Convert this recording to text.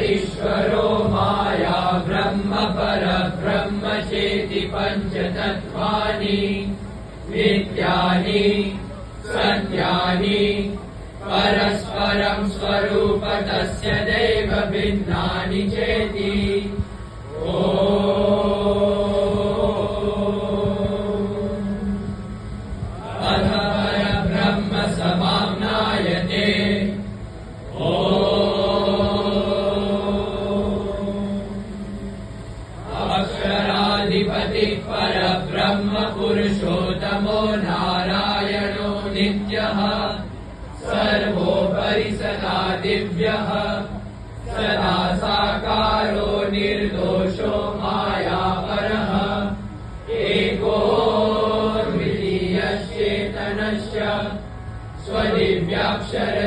ईश्वरो माया ब्रह्म परब्रह्म चेति पञ्चतत्त्वानि नित्यानि सत्यानि परस्परं स्वरूपतस्य दैव भिन्नानि चेति। अथ परब्रह्म समाम्नायते। अक्षराधिपतिः परब्रह्म पुरुषोत्तमो नारायणो नित्यः सर्वोपरि सदा दिव्यः सदा साकारो निर्दोषो मायापरः एको द्वितीयश्चेतनश्च स्वदिव्याक्षरधारी